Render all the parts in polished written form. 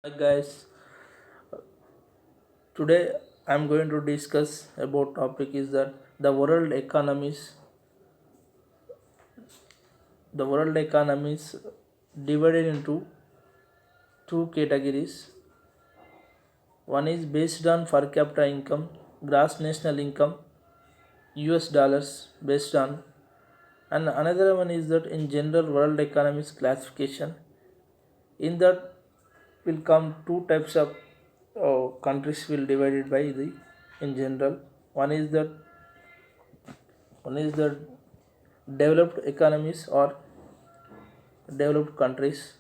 Hi guys, today I'm going to discuss about topic is that the world economy is divided into two categories. One is based on per capita income, gross national income, US dollars based on, and another one is that in general world economies classification. In that will come two types of countries will divided by the in general. One is that one is the developed economies or developed countries.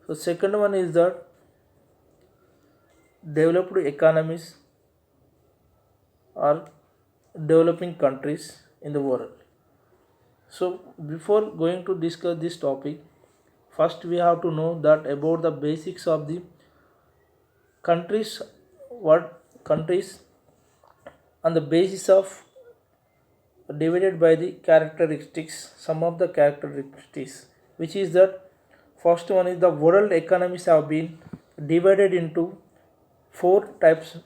So second one is that developed economies or developing countries in the world. So before going to discuss this topic, first we have to know that about the basics of the countries, what countries on the basis of divided by the characteristics, some of the characteristics, which is that first one is the world economies have been divided into four types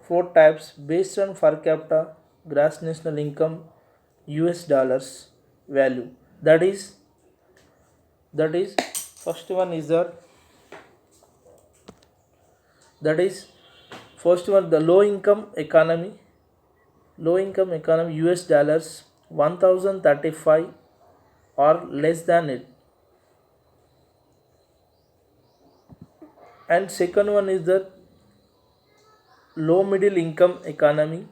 four types based on per capita gross national income US dollars value. That is first one is that is first one the low income economy US dollars 1035 or less than it, and second one is the low middle income economy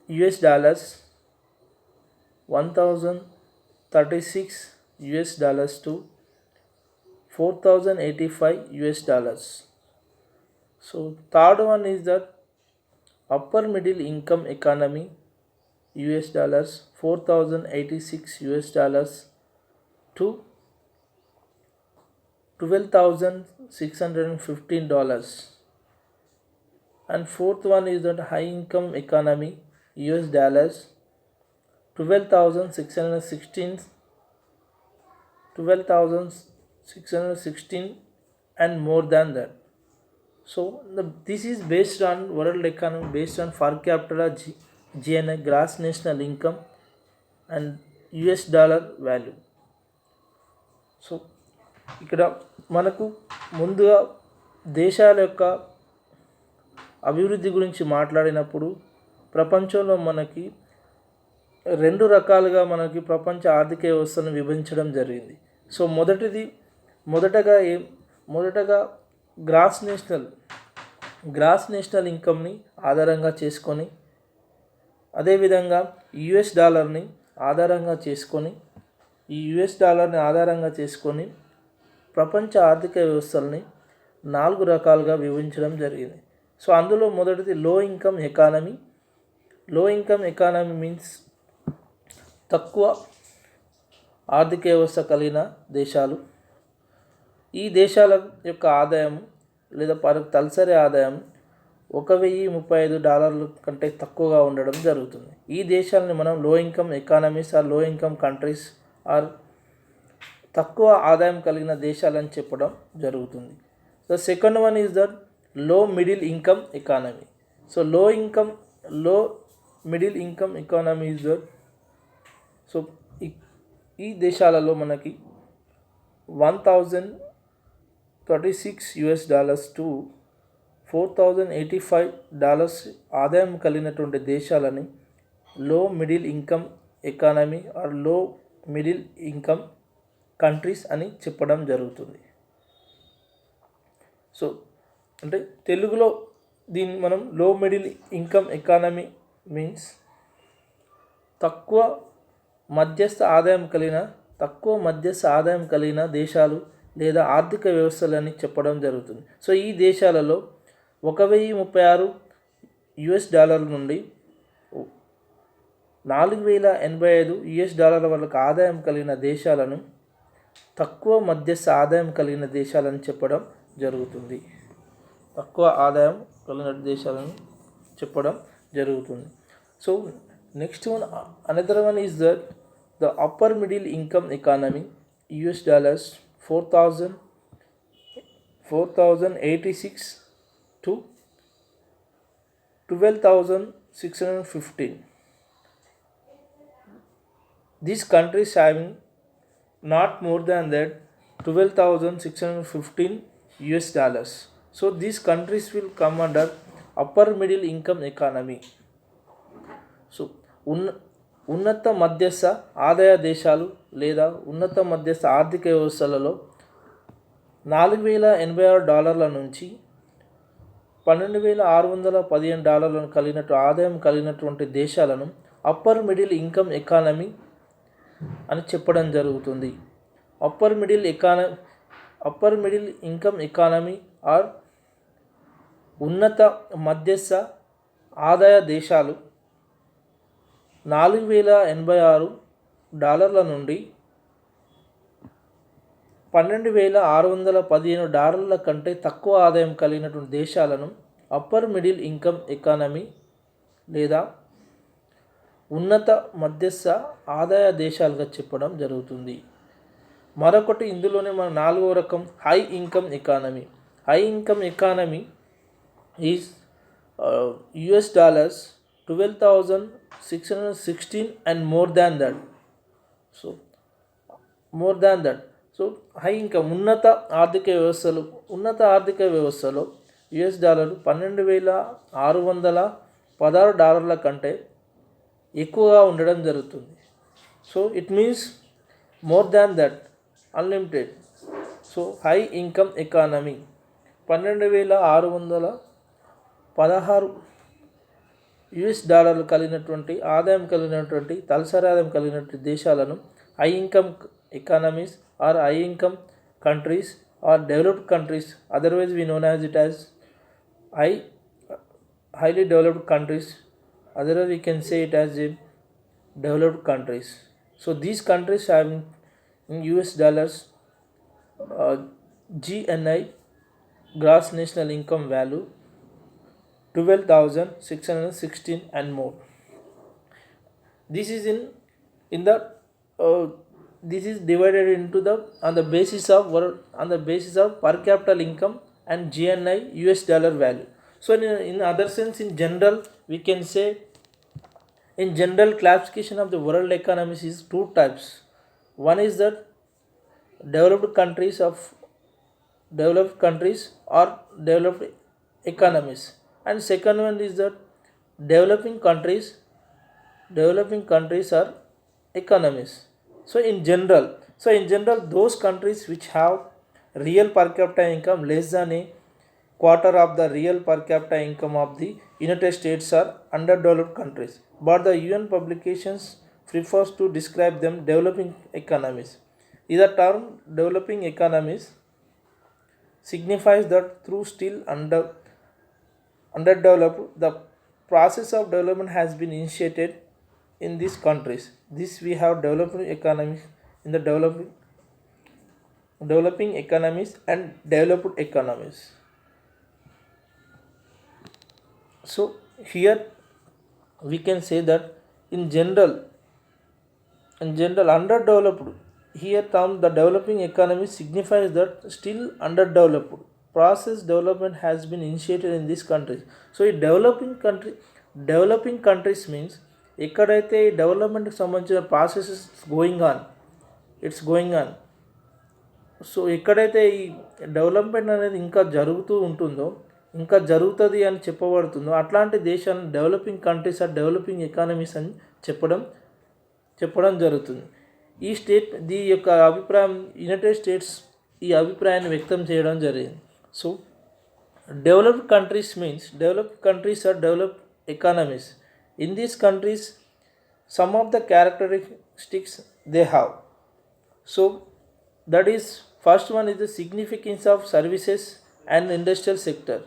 US dollars 1036 US dollars to 4085 US dollars. So third one is that upper middle income economy US dollars 4086 US dollars to $12,615, and fourth one is that high income economy US dollars 12,616 12,616 and more than that. So this is based on world economy based on per capita GNI gross national income and US dollar value. So ఇక్కడ మనకు ముందుగా దేశాల యొక్క అభివృద్ధి గురించి మాట్లాడినప్పుడు ప్రపంచంలో మనకి రెండు రకాలుగా మనకి ప్రపంచ ఆర్థిక వ్యవస్థను విభజించడం జరిగింది. సో మొదటగా గ్రాస్ నేషనల్ ఇన్కమ్ని ఆధారంగా చేసుకొని, అదేవిధంగా యుఎస్ డాలర్ని ఆధారంగా చేసుకొని ప్రపంచ ఆర్థిక వ్యవస్థల్ని 4 రకాలుగా విభజించడం జరిగింది. సో అందులో మొదటిది లో ఇన్కమ్ ఎకానమీ మీన్స్ తక్కువ ఆర్థిక వ్యవస్థ కలిగిన దేశాలు. ఈ దేశాల యొక్క ఆదాయం లేదా తలసరి ఆదాయం $1,035 కంటే తక్కువగా ఉండడం జరుగుతుంది. ఈ దేశాలని మనం లో ఇన్కమ్ ఎకానమీస్ ఆర్ లో ఇన్కమ్ కంట్రీస్ ఆర్ తక్కువ ఆదాయం కలిగిన దేశాలని చెప్పడం జరుగుతుంది. So second one is that లో మిడిల్ ఇన్కమ్ ఎకానమీ. సో లో middle income economy is that so ఈ దేశాలలో మనకి $1,036 to $4,085 ఆదాయం కలిగినటువంటి దేశాలని లో మిడిల్ ఇన్కమ్ ఎకానమీ ఆర్ లో మిడిల్ ఇన్కమ్ కంట్రీస్ అని చెప్పడం జరుగుతుంది. సో అంటే తెలుగులో దీన్ని మనం లో మిడిల్ ఇన్కమ్ ఎకానమీ మీన్స్ తక్కువ మధ్యస్థ ఆదాయం కలిగిన దేశాలు లేదా ఆర్థిక వ్యవస్థలని చెప్పడం జరుగుతుంది. సో ఈ దేశాలలో $1,036 నుండి $4,085 వరకు ఆదాయం కలిగిన దేశాలను తక్కువ మధ్యస్థ ఆదాయం కలిగిన దేశాలని చెప్పడం జరుగుతుంది. So next one another one is that the upper middle income economy US dollars 4,086 to 12,615. These countries having not more than that 12,615 US dollars. So these countries will come under upper middle income economy. So ఉన్నత మధ్యస్థ ఆదాయ దేశాలు లేదా ఉన్నత మధ్యస్థ ఆర్థిక వ్యవస్థలలో $4,086 నుంచి $12,615 కలిగినట్టు ఆదాయం కలిగినటువంటి దేశాలను అప్పర్ మిడిల్ ఇన్కమ్ ఎకానమీ అని చెప్పడం జరుగుతుంది. Upper middle income economy are ఉన్నత మధ్యస్థ ఆదాయ దేశాలు $4,086 నుండి $12,615 కంటే తక్కువ ఆదాయం కలిగినటువంటి దేశాలను అప్పర్ మిడిల్ ఇన్కమ్ ఎకానమీ లేదా ఉన్నత మధ్యస్థ ఆదాయ దేశాలుగా చెప్పడం జరుగుతుంది. మరొకటి ఇందులోనే మన 4వ రకం high income economy. High income economy is $12,616 and more than that. So high income ఉన్నత ఆర్థిక వ్యవస్థలో $12,616 కంటే ఎక్కువగా ఉండడం జరుగుతుంది. So it means more than that, unlimited. So high income economy $12,616 కలిగినటువంటి ఆదాయం కలిగినటువంటి తలసరి ఆదాయం కలిగినటువంటి దేశాలను high income economies or high income countries are developed countries, otherwise we known as it as highly developed countries, otherwise we can say it as a developed countries. So these countries having in US dollars GNI, gross national income value, 12,616 and more. This is in the this is divided into on the basis of per capita income and GNI US dollar value. So in other sense, in general, we can say in general classification of the world economies is two types. One is that developed countries or developed economies, and second one is that developing countries are economies. So in general those countries which have real per capita income less than a quarter of the real per capita income of the United States are underdeveloped countries, but the UN publications prefers to describe them developing economies. The term developing economies signifies that through still underdeveloped, the process of development has been initiated in these countries. This we have developing economies in the developing economies and developed economies. So here we can say that in general underdeveloped, here term the developing economy signifies that still underdeveloped process development has been initiated in these countries. So a developing countries means ఎక్కడైతే డెవలప్మెంట్కి సంబంధించిన process it's going on. So ఎక్కడైతే ఈ development అనేది ఇంకా జరుగుతూ ఉంటుందో, ఇంకా జరుగుతుంది అని చెప్పబడుతుందో అట్లాంటి దేశాలను developing countries or developing economies అని చెప్పడం జరుగుతుంది. ఈ యొక్క అభిప్రాయం యునైటెడ్ స్టేట్స్ ఈ అభిప్రాయాన్ని వ్యక్తం చేయడం జరిగింది. So developed countries means developed countries are developed economies. In these countries, some of the characteristics they have. So that is, first one is the significance of services and industrial sector.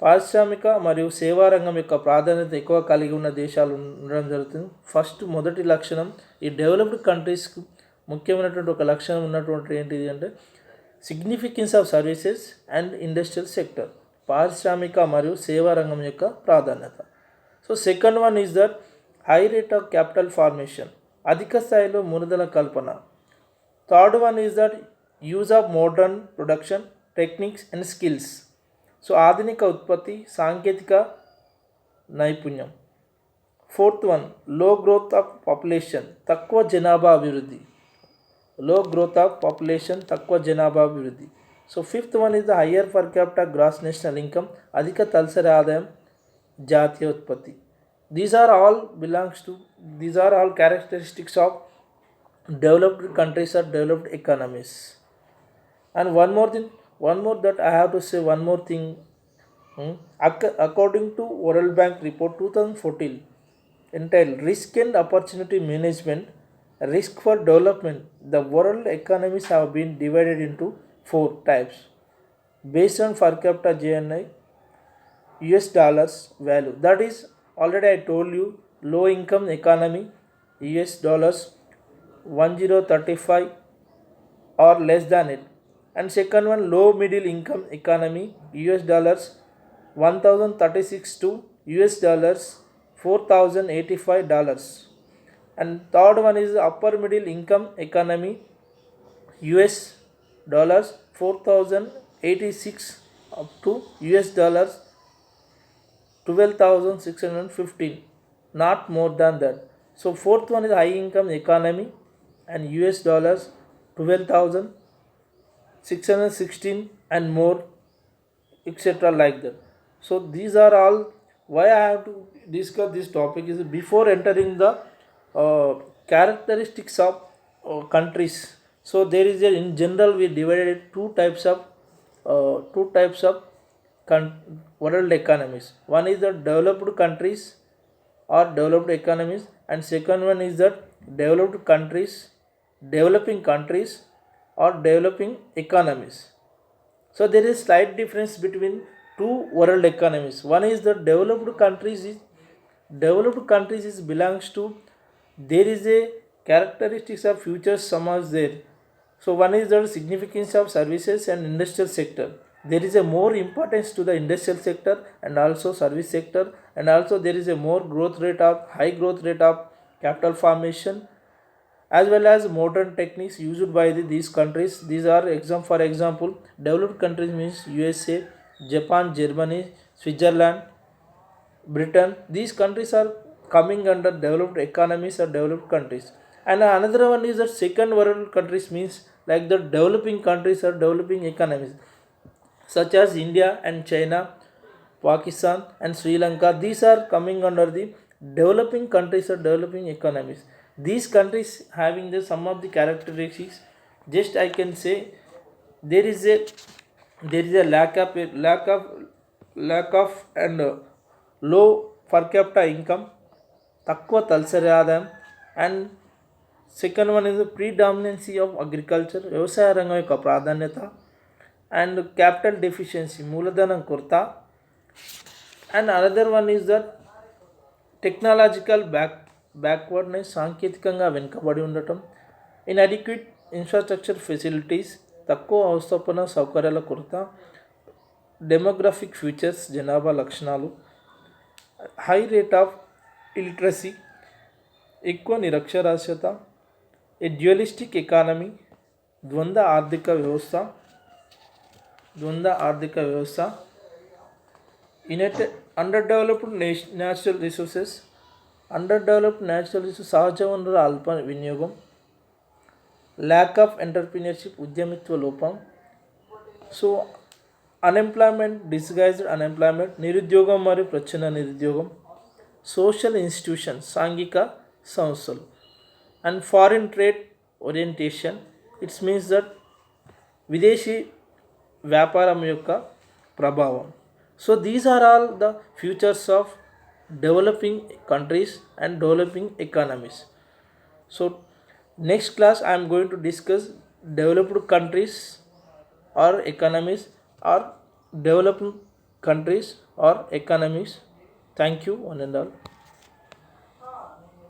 పారిశ్రామిక మరియు సేవా రంగం యొక్క ప్రాధాన్యత ఎక్కువ కలిగి ఉన్న దేశాలు ఉండడం జరుగుతుంది. మొదటి లక్షణం, ఈ డెవలప్డ్ కంట్రీస్కు ముఖ్యమైనటువంటి ఒక లక్షణం ఉన్నటువంటి ఏంటిది అంటే significance of services and industrial sector, పారిశ్రామిక మరియు సేవా రంగం యొక్క ప్రాధాన్యత. So second one is that high rate of capital formation, అధిక స్థాయిలో మూలధన కల్పన. Third one is that use of modern production techniques and skills. So ఆధునిక ఉత్పత్తి, సాంకేతిక నైపుణ్యం. Fourth one, low growth of population, తక్కువ జనాభా అభివృద్ధి. లో గ్రోత్ ఆఫ్ పాపులేషన్, తక్కువ జనాభా అభివృద్ధి. So fifth one is the higher per capital gross national income, అధిక తలసరి ఆదాయం, జాతీయ ఉత్పత్తి. These are all characteristics of developed countries or developed economies. And one more that I have to say, one more thing. According to World Bank report 2014 entitled Risk and Opportunity Management, Risk for Development, the world economies have been divided into 4 types based on per capita GNI, US dollars value. That is, already I told you, low income economy, US dollars 1035 or less than it. And second one, low middle income economy, US dollars 1036 to US dollars 4085 dollars. And third one is upper middle income economy, US dollars 4086 up to US dollars 12,615, not more than that. So fourth one is high income economy and US dollars 12,616 and more, etc. like that. So these are all. Why I have to discuss this topic is before entering the characteristics of countries. So there is in general we divided two types of world economies. One is the developed countries or developed economies, and second one is that developed countries, developing countries or developing economies. So there is slight difference between two world economies. One is the developed countries is belongs to, there is a characteristics of futures some are there. So one is the significance of services and industrial sector. There is a more importance to the industrial sector and also service sector, and also there is a more high growth rate of capital formation, as well as modern techniques used by these countries. These are for example, developed countries means USA, Japan, Germany, Switzerland, Britain. These countries are coming under developed economies or developed countries. And another one is the second world countries means like the developing countries or developing economies, such as India and China, Pakistan and Sri Lanka. These are coming under the developing countries or developing economies. These countries having some of the characteristics. Just I can say there is a lack of and low per capita income, తక్కువ తలసరి ఆదాయం, and second one is the predominancy of agriculture, వ్యవసాయ రంగం యొక్క ప్రాధాన్యత, and capital deficiency, మూలధనం కొరత, and another one is that technological backwardness, సాంకేతికంగా వెనుకబడి ఉండటం, inadequate infrastructure facilities, తక్కువ అవస్థాపన సౌకర్యాల కొరత, డెమోగ్రఫిక్ ఫీచర్స్, జనాభా లక్షణాలు, హై రేట్ ఆఫ్ ఇలిటరసీ, ఎక్కువ నిరక్షరాస్యత, ఏ డ్యుయలిస్టిక్ ఎకానమీ, ద్వంద్వ ఆర్థిక వ్యవస్థ, అండర్డెవలప్డ్ న్యాచురల్ రిసోర్సెస్, సహజ వనరుల అల్ప వినియోగం, ల్యాక్ ఆఫ్ ఎంటర్ప్రీనర్షిప్, ఉద్యమిత్వ లోపం. సో అన్ఎంప్లాయ్మెంట్, డిస్గైజ్డ్ అన్ఎంప్లాయ్మెంట్, నిరుద్యోగం మరియు ప్రచ్ఛన్న నిరుద్యోగం, సోషల్ ఇన్స్టిట్యూషన్స్, సాంఘిక సంస్థలు, and foreign trade orientation. It's means that విదేశీ వ్యాపారం యొక్క ప్రభావం. So these are all the features of developing countries and developing economies. So next class I am going to discuss developed countries or economies or developing countries or economies. Thank you one and all.